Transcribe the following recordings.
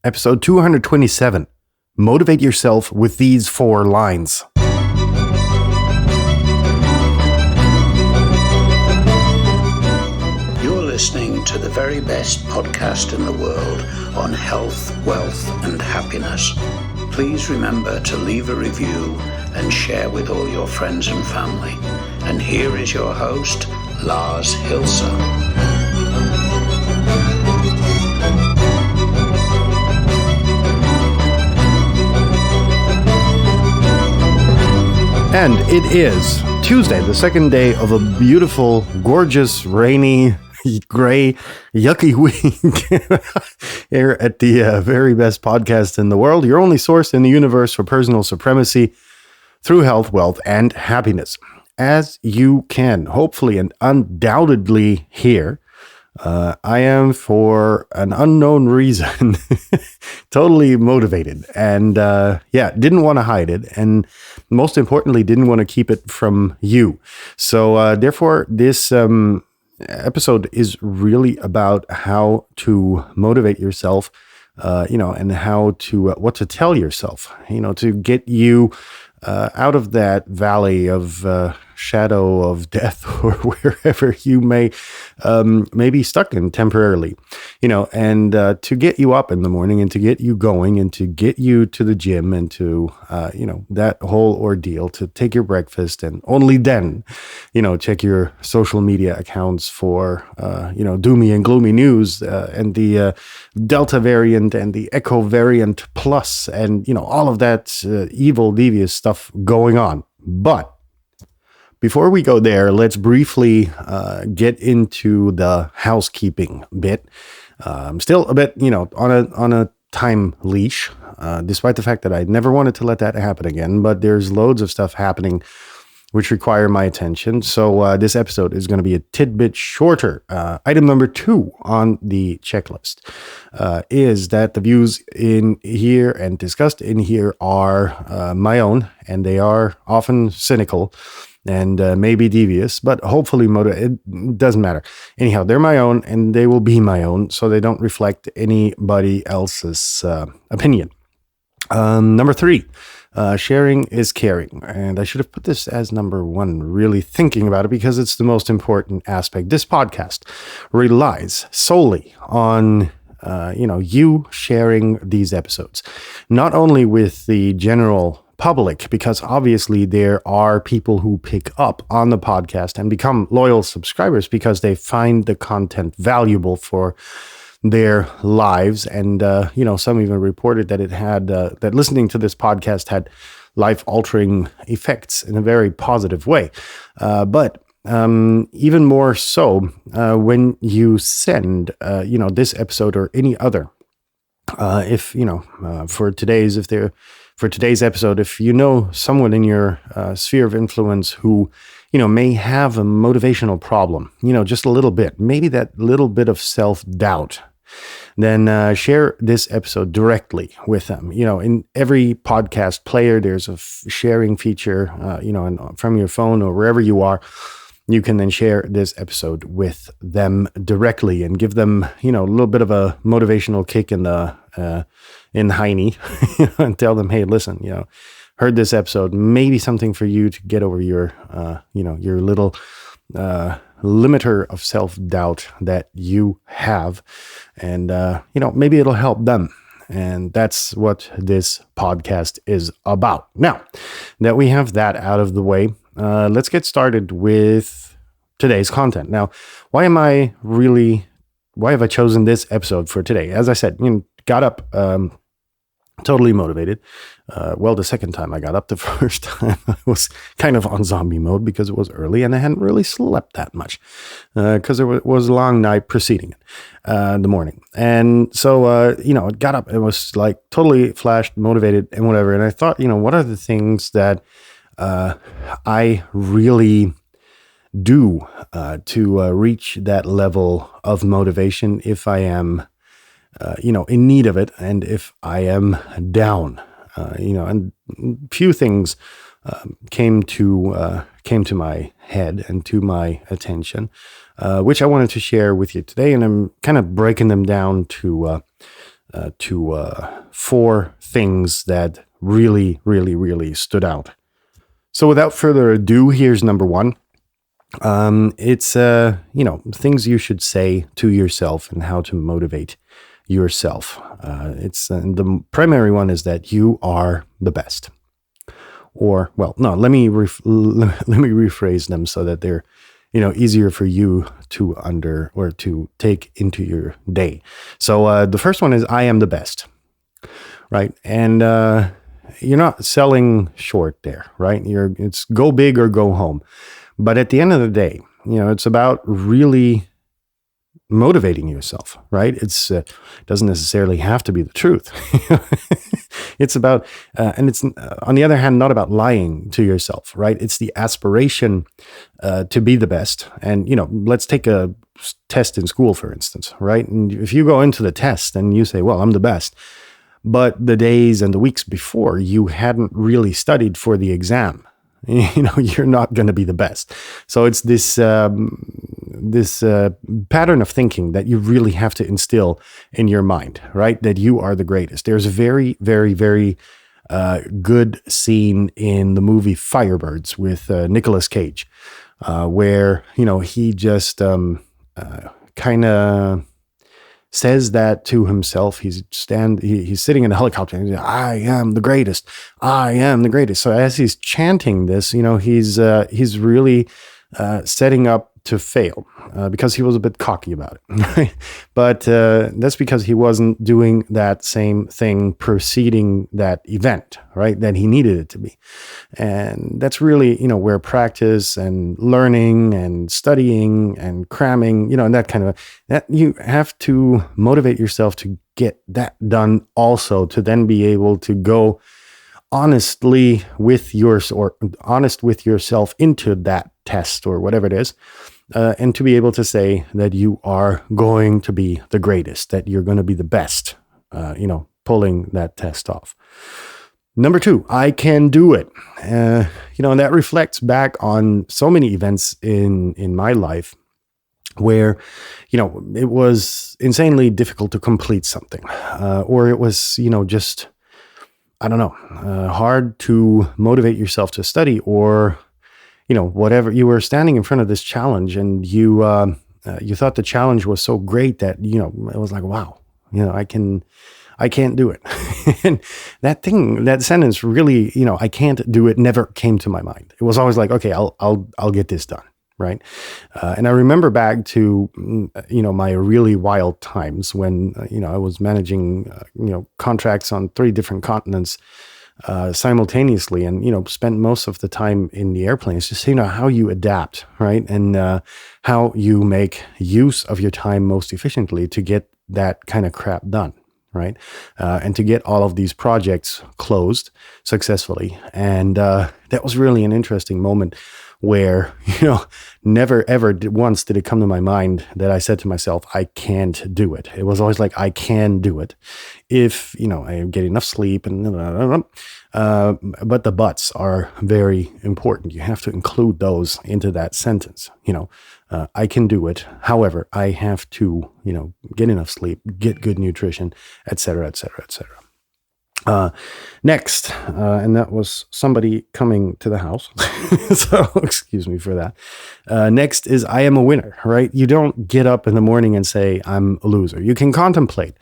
Episode 227. Motivate yourself with these 4 lines. You're listening to the very best podcast in the world on health, wealth, and happiness. Please remember to leave a review and share with all your friends and family. And here is your host, Lars Hilser. And it is Tuesday, the second day of a beautiful, gorgeous, rainy, gray, yucky week here at the very best podcast in the world, your only source in the universe for personal supremacy through health, wealth, and happiness. As you can hopefully and undoubtedly hear, I am, for an unknown reason, totally motivated and, didn't want to hide it. And most importantly, didn't want to keep it from you. So, therefore, this episode is really about how to motivate yourself, and how to, what to tell yourself, to get you out of that valley of shadow of death or wherever you may be stuck in temporarily, and to get you up in the morning and to get you going and to get you to the gym and to, that whole ordeal, to take your breakfast and only then, check your social media accounts for, doomy and gloomy news and the Delta variant and the Echo variant plus and, all of that evil, devious stuff going on. But before we go there, let's briefly get into the housekeeping bit. Still a bit, on a time leash, despite the fact that I never wanted to let that happen again. But there's loads of stuff happening which require my attention. So this episode is going to be a tidbit shorter. Item number 2 on the checklist is that the views in here and discussed in here are my own, and they are often cynical and maybe devious, but hopefully it doesn't matter. Anyhow, they're my own and they will be my own, so they don't reflect anybody else's opinion. Number 3, sharing is caring. And I should have put this as number 1, really thinking about it, because it's the most important aspect. This podcast relies solely on you sharing these episodes, not only with the general public, because obviously there are people who pick up on the podcast and become loyal subscribers because they find the content valuable for their lives. And, some even reported that it had, that listening to this podcast had life-altering effects in a very positive way. But even more so, when you send, this episode or any other, for today's episode, if you know someone in your sphere of influence who, may have a motivational problem, just a little bit, maybe that little bit of self-doubt, then share this episode directly with them. In every podcast player, there's a sharing feature, and from your phone or wherever you are, you can then share this episode with them directly and give them, a little bit of a motivational kick in the hiney, and tell them, hey, listen, heard this episode, maybe something for you to get over your, your little limiter of self-doubt that you have. And, maybe it'll help them. And that's what this podcast is about. Now that we have that out of the way, let's get started with today's content. Now, why have I chosen this episode for today? As I said, got up totally motivated. The second time I got up, the first time I was kind of on zombie mode because it was early and I hadn't really slept that much because there was a long night preceding it, the morning. And so, got up and was like totally flashed, motivated and whatever. And I thought, what are the things that I really do to reach that level of motivation if I am in need of it, and if I am down, and few things came to my head and to my attention, which I wanted to share with you today, and I'm kind of breaking them down to to 4 things that really, really, really stood out. So without further ado, here's number 1. It's things you should say to yourself and how to motivate yourself. The primary one is that you are the best. Or, well, no, let me rephrase them so that they're, easier for you to to take into your day. So the first one is I am the best, right? And you're not selling short there, right? It's go big or go home. But at the end of the day, it's about really motivating yourself, right? It doesn't necessarily have to be the truth. It's about, and it's on the other hand, not about lying to yourself, right? It's the aspiration to be the best. And, let's take a test in school, for instance, right? And if you go into the test and you say, well, I'm the best, but the days and the weeks before you hadn't really studied for the exam, you're not going to be the best. So it's this pattern of thinking that you really have to instill in your mind, right? That you are the greatest. There's a very, very, very good scene in the movie Firebirds with Nicolas Cage, where he just kind of says that to himself. He's sitting in a helicopter and he's like, I am the greatest. I am the greatest. So as he's chanting this, he's really setting up to fail because he was a bit cocky about it. Right? But that's because he wasn't doing that same thing preceding that event, right? That he needed it to be. And that's really, where practice and learning and studying and cramming, and that kind of, that you have to motivate yourself to get that done also, to then be able to go honest with yourself into that test or whatever it is. And to be able to say that you are going to be the greatest, that you're going to be the best, pulling that test off. Number 2, I can do it. And that reflects back on so many events in my life where, it was insanely difficult to complete something, or it was, just, I don't know, hard to motivate yourself to study, or whatever. You were standing in front of this challenge and you thought the challenge was so great that, it was like, wow, I can't do it. And that sentence really, I can't do it never came to my mind. It was always like, okay, I'll get this done. Right. And I remember back to, my really wild times when, I was managing, contracts on 3 different continents simultaneously, and spent most of the time in the airplanes. Just how you adapt, right, and how you make use of your time most efficiently to get that kind of crap done, right, and to get all of these projects closed successfully. And that was really an interesting moment where, never ever once did it come to my mind that I said to myself, I can't do it. It was always like, I can do it if, I get enough sleep and, but the buts are very important. You have to include those into that sentence. I can do it. However, I have to, get enough sleep, get good nutrition, et cetera, et cetera, et cetera. Next, and that was somebody coming to the house. So excuse me for that. Next is I am a winner, right? You don't get up in the morning and say, I'm a loser. You can contemplate,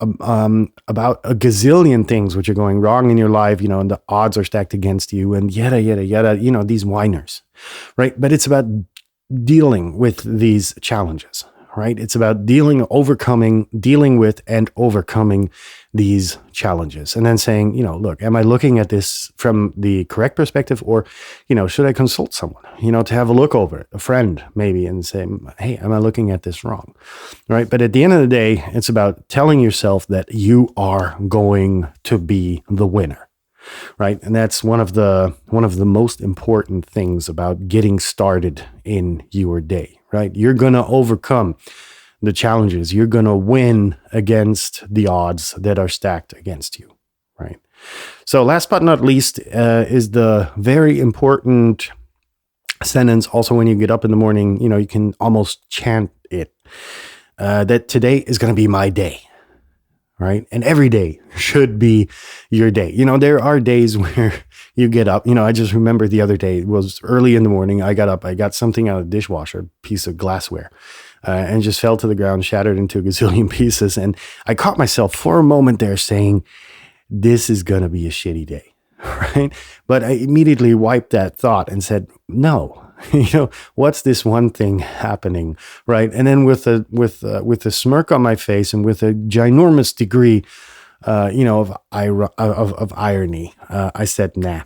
about a gazillion things which are going wrong in your life, and the odds are stacked against you and yada, yada, yada, these whiners, right? But it's about dealing with these challenges, right? It's about dealing with and overcoming these challenges, and then saying, look, am I looking at this from the correct perspective, or, should I consult someone, to have a look over it, a friend maybe, and say, hey, am I looking at this wrong? Right. But at the end of the day, it's about telling yourself that you are going to be the winner. Right. And that's one of the most important things about getting started in your day. Right. You're going to overcome the challenges. You're going to win against the odds that are stacked against you, right? So last but not least is the very important sentence. Also, when you get up in the morning, you can almost chant it, that today is going to be my day, right? And every day should be your day. There are days where you get up. I just remember the other day, it was early in the morning. I got up, I got something out of the dishwasher, a piece of glassware, and just fell to the ground, shattered into a gazillion pieces. And I caught myself for a moment there saying, this is going to be a shitty day, right? But I immediately wiped that thought and said, no. What's this one thing happening, right? And then with a smirk on my face and with a ginormous degree, of irony, I said, nah.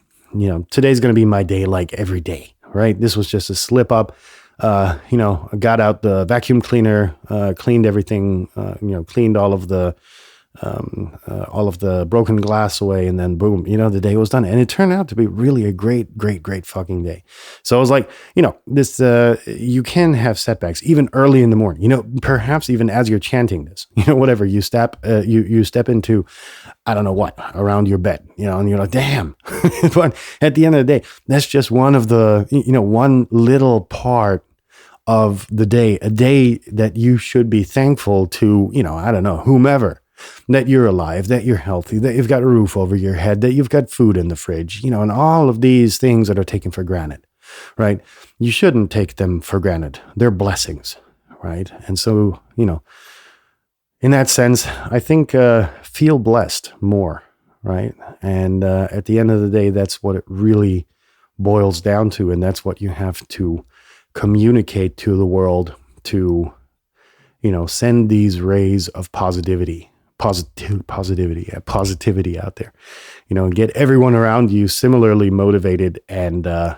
Today's going to be my day, like every day, right? This was just a slip up. I got out the vacuum cleaner, cleaned everything, cleaned all of the broken glass away, and then boom, the day was done. And it turned out to be really a great, great, great fucking day. So I was like, this, you can have setbacks even early in the morning, perhaps even as you're chanting this, whatever you step into, I don't know what, around your bed, and you're like, damn. But at the end of the day, that's just one of the, one little part of the day, a day that you should be thankful to, I don't know, whomever, that you're alive, that you're healthy, that you've got a roof over your head, that you've got food in the fridge, and all of these things that are taken for granted, right? You shouldn't take them for granted. They're blessings, right? And so, in that sense, I think feel blessed more, right? And at the end of the day, that's what it really boils down to. And that's what you have to communicate to the world to, send these rays of positivity out there, and get everyone around you similarly motivated. And, I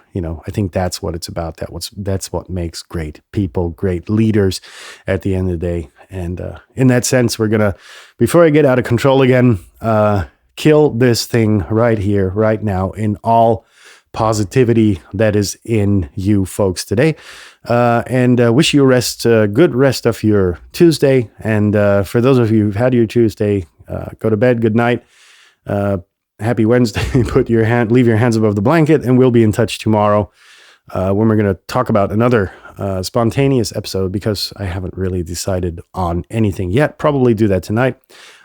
think that's what it's about. That's what makes great people, great leaders at the end of the day. And, in that sense, we're going to, before I get out of control again, kill this thing right here, right now, in all positivity that is in you folks today, and wish you a good rest of your Tuesday. And for those of you who've had your Tuesday, go to bed, good night, happy Wednesday. Leave your hands above the blanket, and we'll be in touch tomorrow when we're going to talk about another spontaneous episode, because I haven't really decided on anything yet. Probably do that tonight.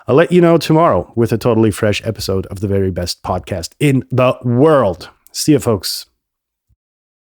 I'll let you know tomorrow with a totally fresh episode of the very best podcast in the world. See you, folks.